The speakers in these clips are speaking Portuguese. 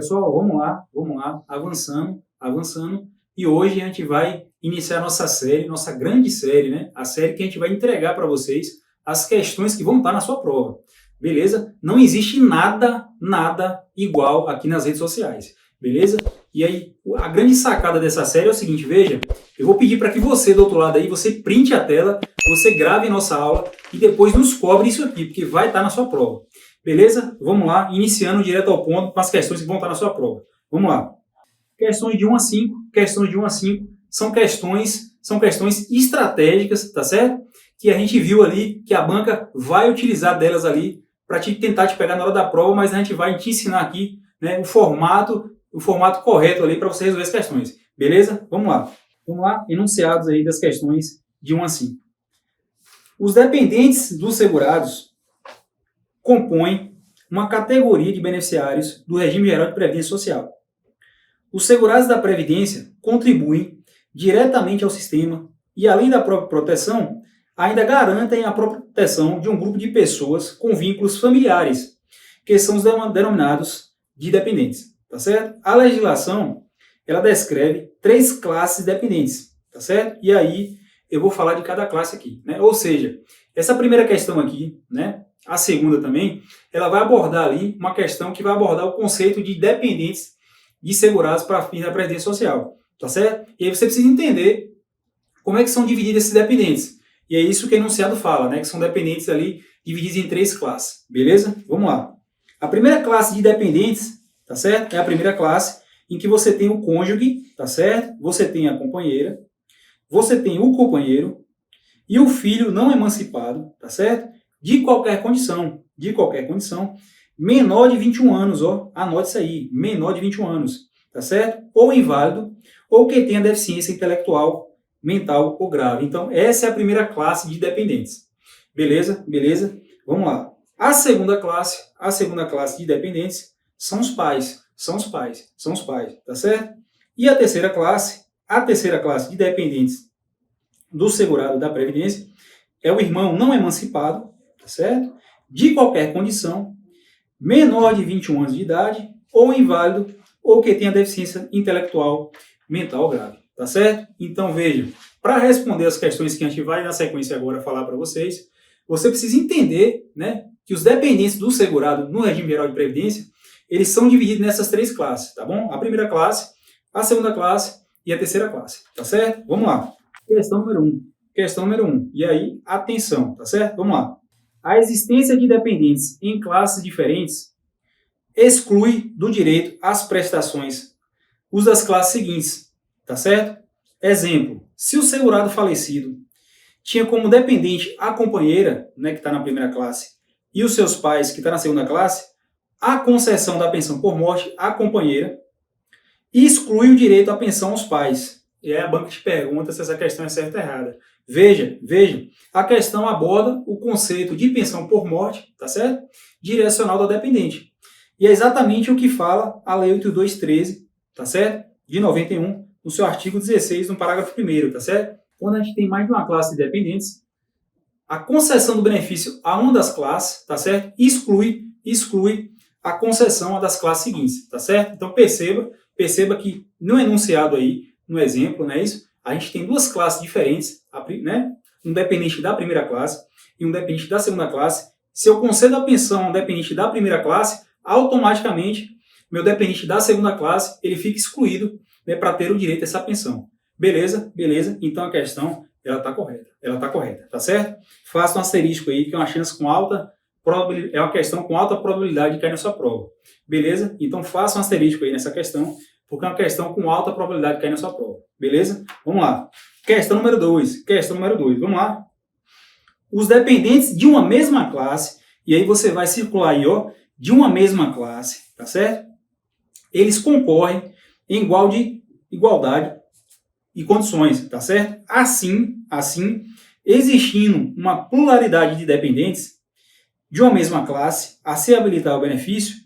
Pessoal, vamos lá, avançando. E hoje a gente vai iniciar nossa série, nossa grande série, né? A série que a gente vai entregar para vocês as questões que vão estar na sua prova. Beleza? Não existe nada igual aqui nas redes sociais. Beleza? E aí, a grande sacada dessa série é o seguinte, veja, eu vou pedir para que você, do outro lado aí, você printe a tela, você grave nossa aula e depois nos cobre isso aqui, porque vai estar na sua prova. Beleza? Vamos lá, iniciando direto ao ponto com as questões que vão estar na sua prova. Vamos lá. Questões de 1 a 5, são questões estratégicas, tá certo? Que a gente viu ali, que a banca vai utilizar delas ali para tentar te pegar na hora da prova, mas a gente vai te ensinar aqui, né, o formato correto ali para você resolver as questões. Beleza? Vamos lá, enunciados aí das questões de 1 a 5. Os dependentes dos segurados compõem uma categoria de beneficiários do regime geral de previdência social. Os segurados da Previdência contribuem diretamente ao sistema e, além da própria proteção, ainda garantem a própria proteção de um grupo de pessoas com vínculos familiares, que são os denominados de dependentes, tá certo? A legislação, ela descreve 3 classes de dependentes, tá certo? E aí eu vou falar de cada classe aqui, né? Ou seja, essa primeira questão aqui, né? A segunda também, ela vai abordar ali uma questão que vai abordar o conceito de dependentes de segurados para fins da Previdência Social, tá certo? E aí você precisa entender como é que são divididos esses dependentes. E é isso que o enunciado fala, né? Que são dependentes ali divididos em 3 classes, beleza? Vamos lá. A primeira classe de dependentes, tá certo? É a primeira classe em que você tem o cônjuge, tá certo? Você tem a companheira, você tem o companheiro e o filho não emancipado, tá certo? De qualquer condição, menor de 21 anos, ó, anote isso aí, menor de 21 anos, tá certo? Ou inválido, ou que tenha deficiência intelectual, mental ou grave. Então, essa é a primeira classe de dependentes. Beleza? Vamos lá. A segunda classe de dependentes são os pais, tá certo? E a terceira classe de dependentes do segurado da Previdência é o irmão não emancipado, tá certo? De qualquer condição, menor de 21 anos de idade, ou inválido, ou que tenha deficiência intelectual, mental grave, tá certo? Então, veja, para responder as questões que a gente vai na sequência agora falar para vocês, você precisa entender, né, que os dependentes do segurado no regime geral de previdência, eles são divididos nessas 3 classes, tá bom? A primeira classe, a segunda classe e a terceira classe, tá certo? Vamos lá. Questão número 1. E aí, atenção, tá certo? Vamos lá. A existência de dependentes em classes diferentes exclui do direito às prestações os das classes seguintes, tá certo? Exemplo, se o segurado falecido tinha como dependente a companheira, né, que está na primeira classe, e os seus pais, que está na segunda classe, a concessão da pensão por morte à companheira exclui o direito à pensão aos pais. E aí a banca te pergunta se essa questão é certa ou errada. Veja, a questão aborda o conceito de pensão por morte, tá certo? Direcional da dependente. E é exatamente o que fala a Lei 8213, tá certo? De 91, no seu artigo 16, no parágrafo 1º, tá certo? Quando a gente tem mais de uma classe de dependentes, a concessão do benefício a uma das classes, tá certo? Exclui a concessão a das classes seguintes, tá certo? Então perceba que no enunciado aí, no exemplo, não é isso? A gente tem 2 classes diferentes, né? Um dependente da primeira classe e um dependente da segunda classe. Se eu concedo a pensão ao dependente da primeira classe, automaticamente, meu dependente da segunda classe, ele fica excluído, né, para ter o direito a essa pensão. Beleza? Então a questão, ela está correta, tá certo? Faça um asterisco aí, que é uma chance com alta probabilidade, é uma questão com alta probabilidade de cair na sua prova. Beleza? Então faça um asterisco aí nessa questão, porque é uma questão com alta probabilidade de cair na sua prova. Beleza? Vamos lá. Questão número 2. Vamos lá. Os dependentes de uma mesma classe, e aí você vai circular aí, ó, de uma mesma classe, tá certo? Eles concorrem em igualdade e condições, tá certo? Assim, existindo uma pluralidade de dependentes de uma mesma classe a se habilitar ao benefício,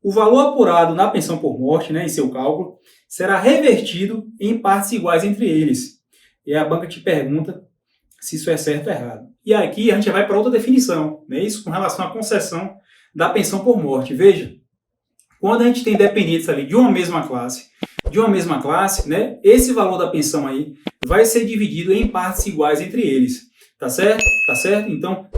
o valor apurado na pensão por morte, né, em seu cálculo, será revertido em partes iguais entre eles. E a banca te pergunta se isso é certo ou errado. E aqui a gente vai para outra definição, né, isso com relação à concessão da pensão por morte. Veja, quando a gente tem dependentes ali de uma mesma classe, né, esse valor da pensão aí vai ser dividido em partes iguais entre eles, tá certo? Tá certo? Então,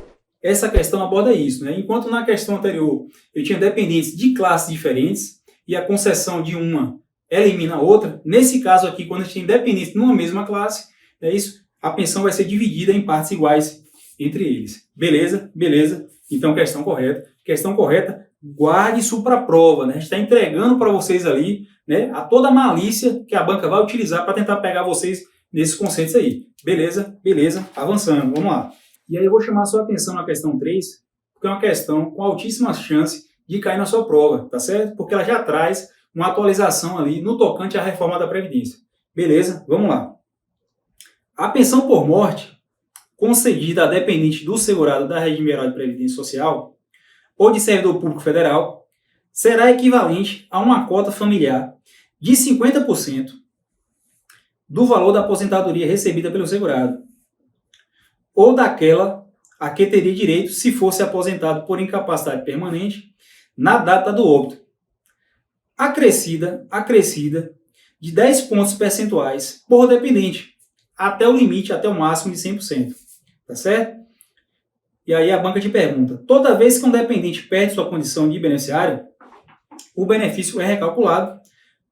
essa questão aborda isso, né? Enquanto na questão anterior eu tinha dependentes de classes diferentes e a concessão de uma elimina a outra, nesse caso aqui, quando a gente tem dependentes numa mesma classe, é isso, a pensão vai ser dividida em partes iguais entre eles. Beleza? Beleza? Então, questão correta. Questão correta, guarde isso para a prova, né? A gente está entregando para vocês ali, né, a toda a malícia que a banca vai utilizar para tentar pegar vocês nesses conceitos aí. Beleza? Beleza? Avançando, vamos lá. E aí eu vou chamar a sua atenção na questão 3, porque é uma questão com altíssima chance de cair na sua prova, tá certo? Porque ela já traz uma atualização ali no tocante à reforma da Previdência. Beleza? Vamos lá. A pensão por morte concedida a dependente do segurado da Regime Geral de Previdência Social ou de servidor público federal será equivalente a uma cota familiar de 50% do valor da aposentadoria recebida pelo segurado, ou daquela a que teria direito se fosse aposentado por incapacidade permanente na data do óbito, acrescida de 10 pontos percentuais por dependente, até o limite, até o máximo de 100%. Tá certo? E aí a banca te pergunta, toda vez que um dependente perde sua condição de beneficiário, o benefício é recalculado,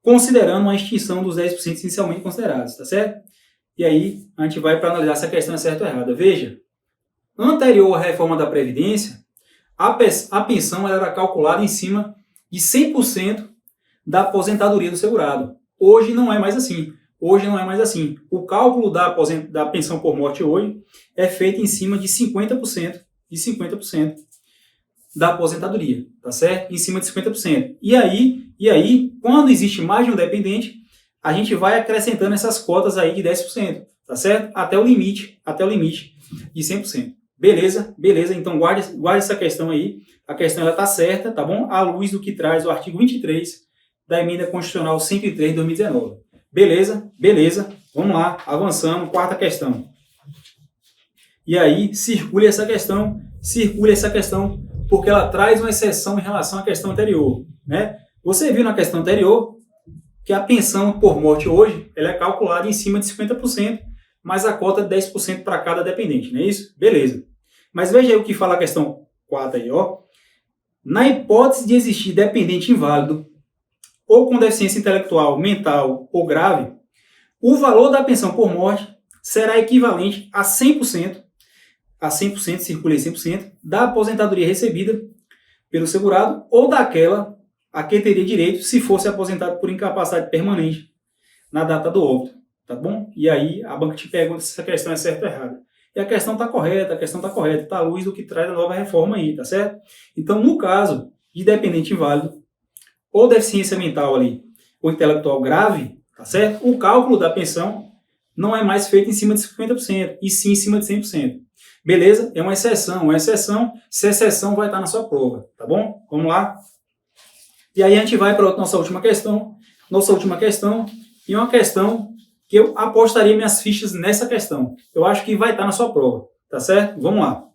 considerando uma extinção dos 10% inicialmente considerados, tá certo? E aí a gente vai para analisar se a questão é certa ou errada. Veja, anterior à reforma da Previdência, a pensão era calculada em cima de 100% da aposentadoria do segurado. Hoje não é mais assim. O cálculo da pensão por morte hoje é feito em cima de 50% da aposentadoria, tá certo? Em cima de 50%. E aí, quando existe mais de um dependente, a gente vai acrescentando essas cotas aí de 10%, tá certo? Até o limite de 100%. Beleza? Então guarde essa questão aí. A questão ela tá certa, tá bom? À luz do que traz o artigo 23 da Emenda Constitucional 103 de 2019. Beleza? Vamos lá, avançando, quarta questão. E aí, circule essa questão, porque ela traz uma exceção em relação à questão anterior, né? Você viu na questão anterior que a pensão por morte hoje, ela é calculada em cima de 50%, mais a cota de 10% para cada dependente, não é isso? Beleza. Mas veja aí o que fala a questão 4 aí, ó. Na hipótese de existir dependente inválido, ou com deficiência intelectual, mental ou grave, o valor da pensão por morte será equivalente a 100%, circulei 100%, da aposentadoria recebida pelo segurado ou daquela a que teria direito se fosse aposentado por incapacidade permanente na data do óbito, tá bom? E aí a banca te pergunta se essa questão é certa ou errada. E a questão está correta, está à luz do que traz a nova reforma aí, tá certo? Então, no caso de dependente inválido, ou deficiência mental ali, ou intelectual grave, tá certo? O cálculo da pensão não é mais feito em cima de 50%, e sim em cima de 100%. Beleza? É uma exceção, se a exceção vai estar na sua prova, tá bom? Vamos lá? E aí a gente vai para a nossa última questão, e uma questão que eu apostaria minhas fichas nessa questão. Eu acho que vai estar na sua prova, tá certo? Vamos lá.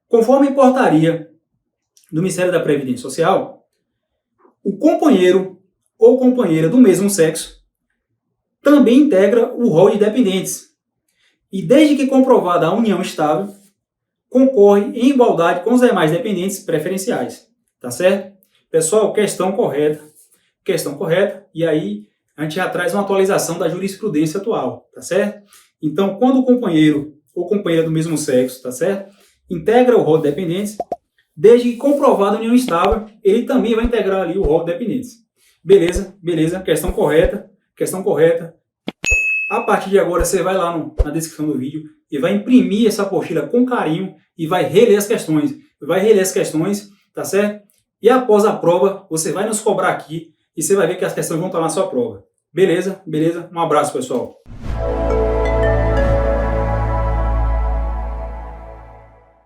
Conforme a portaria do Ministério da Previdência Social, o companheiro ou companheira do mesmo sexo também integra o rol de dependentes e, desde que comprovada a união estável, concorre em igualdade com os demais dependentes preferenciais. Tá certo? Pessoal, questão correta, e aí a gente já traz uma atualização da jurisprudência atual, tá certo? Então, quando o companheiro ou companheira do mesmo sexo, tá certo, integra o rol de dependentes, desde que comprovada a união estável, ele também vai integrar ali o rol de dependentes. Beleza, questão correta. A partir de agora, você vai lá na descrição do vídeo e vai imprimir essa apostila com carinho e vai reler as questões, tá certo? E após a prova, você vai nos cobrar aqui e você vai ver que as questões vão estar na sua prova. Beleza? Um abraço, pessoal.